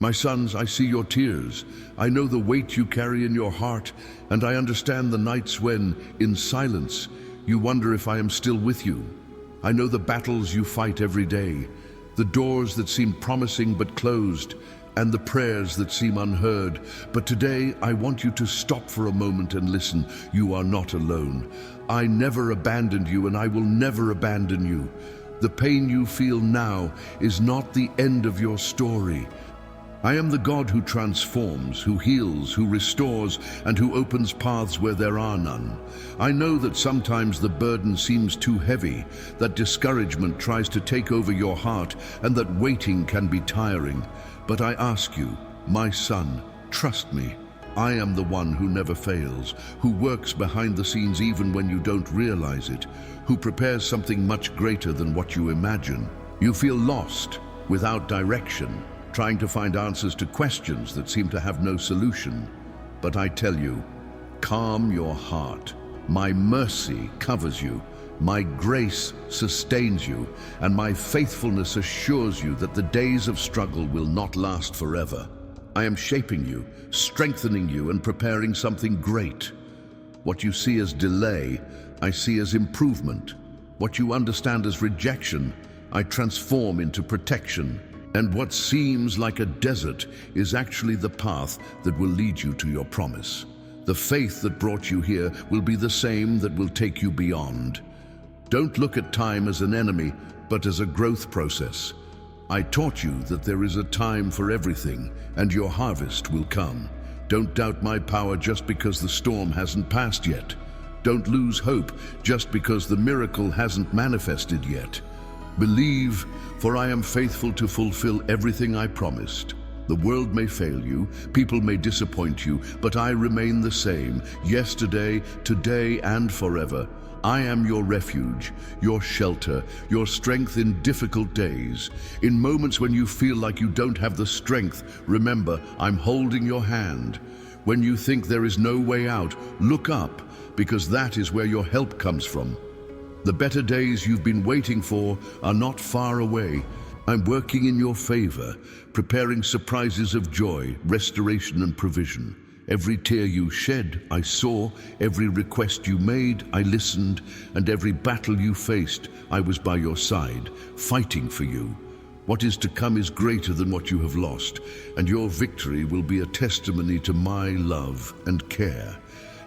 My sons, I see your tears. I know the weight you carry in your heart, and I understand the nights when, in silence, you wonder if I am still with you. I know the battles you fight every day, the doors that seem promising but closed, and the prayers that seem unheard. But today, I want you to stop for a moment and listen. You are not alone. I never abandoned you, and I will never abandon you. The pain you feel now is not the end of your story. I am the God who transforms, who heals, who restores, and who opens paths where there are none. I know that sometimes the burden seems too heavy, that discouragement tries to take over your heart, and that waiting can be tiring. But I ask you, my son, trust me. I am the one who never fails, who works behind the scenes even when you don't realize it, who prepares something much greater than what you imagine. You feel lost, without direction, trying to find answers to questions that seem to have no solution. But I tell you, calm your heart. My mercy covers you. My grace sustains you, and my faithfulness assures you that the days of struggle will not last forever. I am shaping you, strengthening you, and preparing something great. What you see as delay, I see as improvement. What you understand as rejection, I transform into protection. And what seems like a desert is actually the path that will lead you to your promise. The faith that brought you here will be the same that will take you beyond. Don't look at time as an enemy, but as a growth process. I taught you that there is a time for everything, and your harvest will come. Don't doubt my power just because the storm hasn't passed yet. Don't lose hope just because the miracle hasn't manifested yet. Believe, for I am faithful to fulfill everything I promised. The world may fail you, people may disappoint you, but I remain the same, yesterday, today, and forever. I am your refuge, your shelter, your strength in difficult days. In moments when you feel like you don't have the strength, remember, I'm holding your hand. When you think there is no way out, look up, because that is where your help comes from. The better days you've been waiting for are not far away. I'm working in your favor, preparing surprises of joy, restoration, and provision. Every tear you shed, I saw. Every request you made, I listened. And every battle you faced, I was by your side, fighting for you. What is to come is greater than what you have lost, and your victory will be a testimony to my love and care.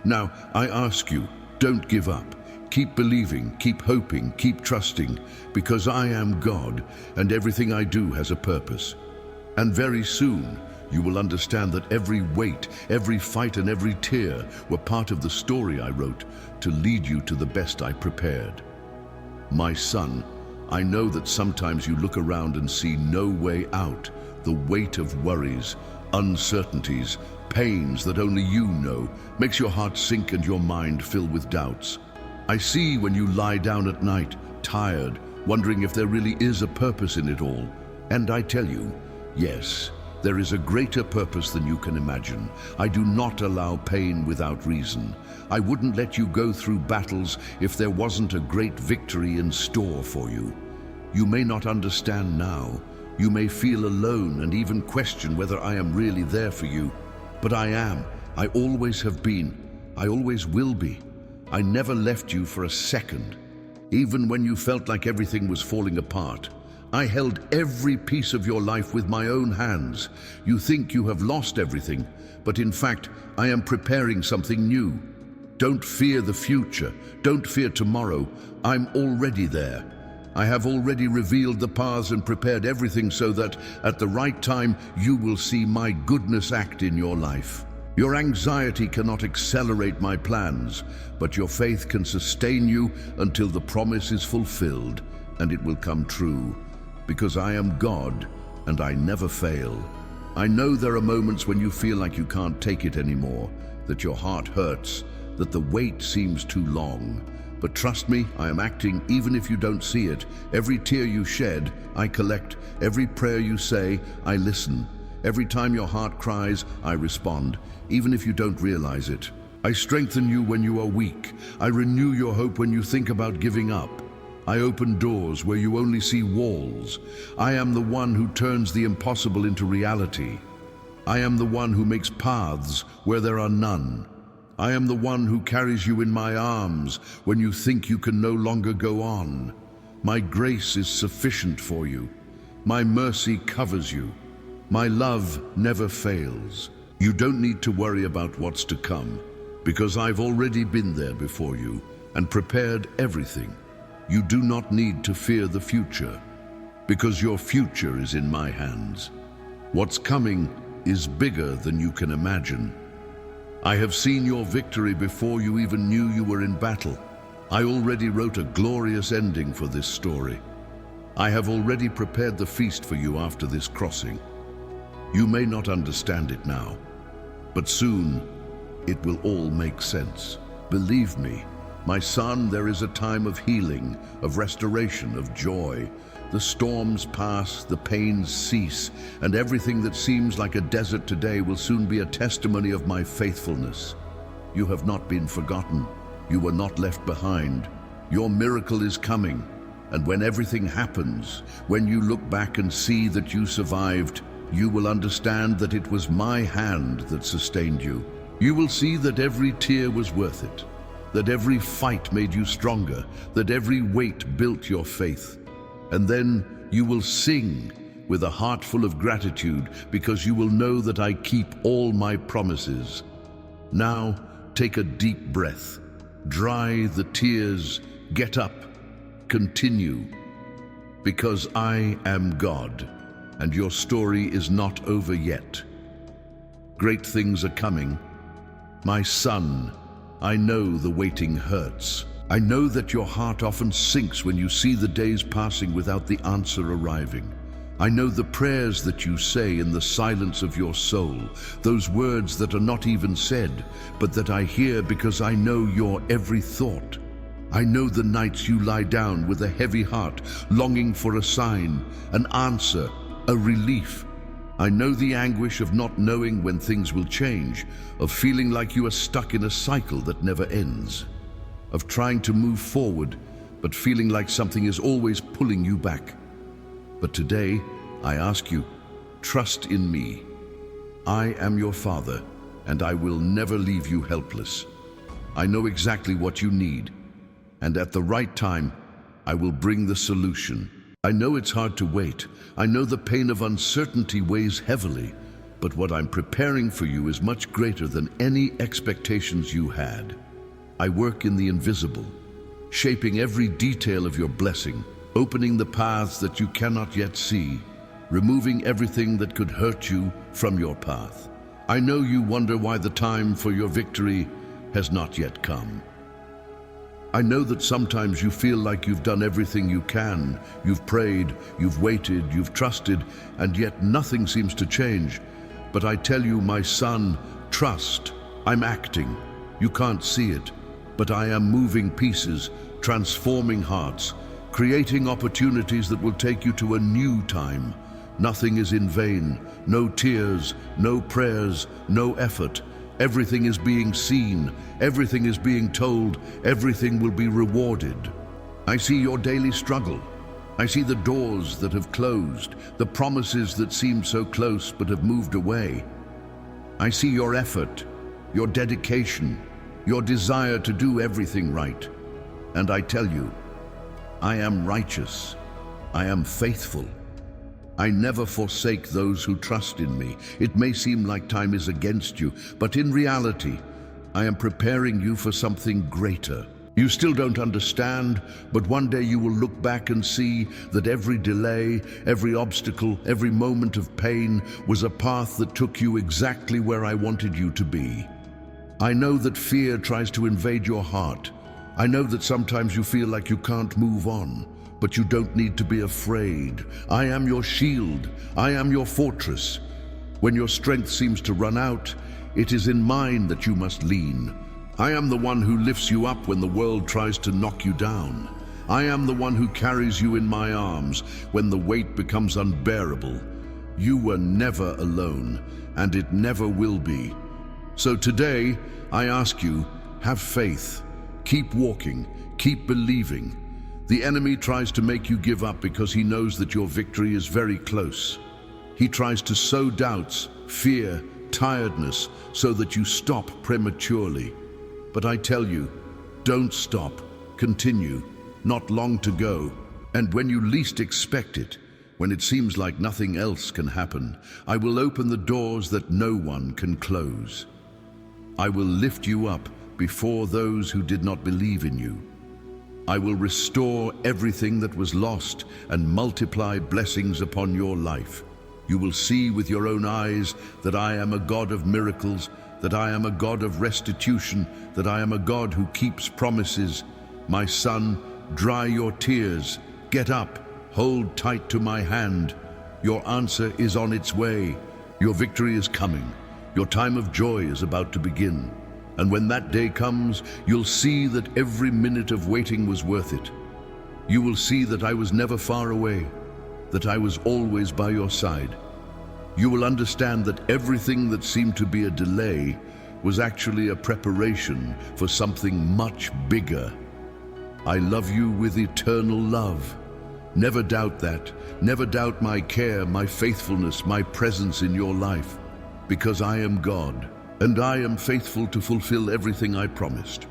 Now, I ask you, don't give up. Keep believing, keep hoping, keep trusting, because I am God, and everything I do has a purpose. And very soon, you will understand that every wait, every fight, and every tear were part of the story I wrote to lead you to the best I prepared. My son, I know that sometimes you look around and see no way out, the weight of worries, uncertainties, pains that only you know, makes your heart sink and your mind fill with doubts. I see when you lie down at night, tired, wondering if there really is a purpose in it all. And I tell you, yes, there is a greater purpose than you can imagine. I do not allow pain without reason. I wouldn't let you go through battles if there wasn't a great victory in store for you. You may not understand now. You may feel alone and even question whether I am really there for you. But I am. I always have been. I always will be. I never left you for a second. Even when you felt like everything was falling apart, I held every piece of your life with my own hands. You think you have lost everything, but in fact, I am preparing something new. Don't fear the future. Don't fear tomorrow. I'm already there. I have already revealed the paths and prepared everything so that at the right time, you will see my goodness act in your life. Your anxiety cannot accelerate my plans, but your faith can sustain you until the promise is fulfilled, and it will come true. Because I am God, and I never fail. I know there are moments when you feel like you can't take it anymore, that your heart hurts, that the wait seems too long. But trust me, I am acting even if you don't see it. Every tear you shed, I collect. Every prayer you say, I listen. Every time your heart cries, I respond, even if you don't realize it. I strengthen you when you are weak. I renew your hope when you think about giving up. I open doors where you only see walls. I am the one who turns the impossible into reality. I am the one who makes paths where there are none. I am the one who carries you in my arms when you think you can no longer go on. My grace is sufficient for you. My mercy covers you. My love never fails. You don't need to worry about what's to come, because I've already been there before you and prepared everything. You do not need to fear the future, because your future is in my hands. What's coming is bigger than you can imagine. I have seen your victory before you even knew you were in battle. I already wrote a glorious ending for this story. I have already prepared the feast for you after this crossing. You may not understand it now, but soon it will all make sense. Believe me, my son, there is a time of healing, of restoration, of joy. The storms pass, the pains cease, and everything that seems like a desert today will soon be a testimony of my faithfulness. You have not been forgotten. You were not left behind. Your miracle is coming, and when everything happens, when you look back and see that you survived, you will understand that it was my hand that sustained you. You will see that every tear was worth it, that every fight made you stronger, that every weight built your faith. And then you will sing with a heart full of gratitude, because you will know that I keep all my promises. Now, take a deep breath. Dry the tears. Get up. Continue. Because I am God, and your story is not over yet. Great things are coming. My son, I know the waiting hurts. I know that your heart often sinks when you see the days passing without the answer arriving. I know the prayers that you say in the silence of your soul, those words that are not even said, but that I hear because I know your every thought. I know the nights you lie down with a heavy heart, longing for a sign, an answer, a relief. I know the anguish of not knowing when things will change, of feeling like you are stuck in a cycle that never ends, of trying to move forward, but feeling like something is always pulling you back. But today, I ask you, trust in me. I am your father, and I will never leave you helpless. I know exactly what you need, and at the right time, I will bring the solution. I know it's hard to wait. I know the pain of uncertainty weighs heavily, but what I'm preparing for you is much greater than any expectations you had. I work in the invisible, shaping every detail of your blessing, opening the paths that you cannot yet see, removing everything that could hurt you from your path. I know you wonder why the time for your victory has not yet come. I know that sometimes you feel like you've done everything you can. You've prayed, you've waited, you've trusted, and yet nothing seems to change. But I tell you, my son, trust. I'm acting. You can't see it, but I am moving pieces, transforming hearts, creating opportunities that will take you to a new time. Nothing is in vain. No tears, no prayers, no effort. Everything is being seen, everything is being told, everything will be rewarded. I see your daily struggle. I see the doors that have closed, the promises that seemed so close but have moved away. I see your effort, your dedication, your desire to do everything right. And I tell you, I am righteous. I am faithful. I never forsake those who trust in me. It may seem like time is against you, but in reality, I am preparing you for something greater. You still don't understand, but one day you will look back and see that every delay, every obstacle, every moment of pain was a path that took you exactly where I wanted you to be. I know that fear tries to invade your heart. I know that sometimes you feel like you can't move on. But you don't need to be afraid. I am your shield. I am your fortress. When your strength seems to run out, it is in mine that you must lean. I am the one who lifts you up when the world tries to knock you down. I am the one who carries you in my arms when the weight becomes unbearable. You were never alone, and it never will be. So today, I ask you, have faith. Keep walking. Keep believing. The enemy tries to make you give up because he knows that your victory is very close. He tries to sow doubts, fear, tiredness, so that you stop prematurely. But I tell you, don't stop. Continue. Not long to go. And when you least expect it, when it seems like nothing else can happen, I will open the doors that no one can close. I will lift you up before those who did not believe in you. I will restore everything that was lost and multiply blessings upon your life. You will see with your own eyes that I am a God of miracles, that I am a God of restitution, that I am a God who keeps promises. My son, dry your tears. Get up. Hold tight to my hand. Your answer is on its way. Your victory is coming. Your time of joy is about to begin. And when that day comes, you'll see that every minute of waiting was worth it. You will see that I was never far away, that I was always by your side. You will understand that everything that seemed to be a delay was actually a preparation for something much bigger. I love you with eternal love. Never doubt that. Never doubt my care, my faithfulness, my presence in your life. Because I am God, and I am faithful to fulfill everything I promised.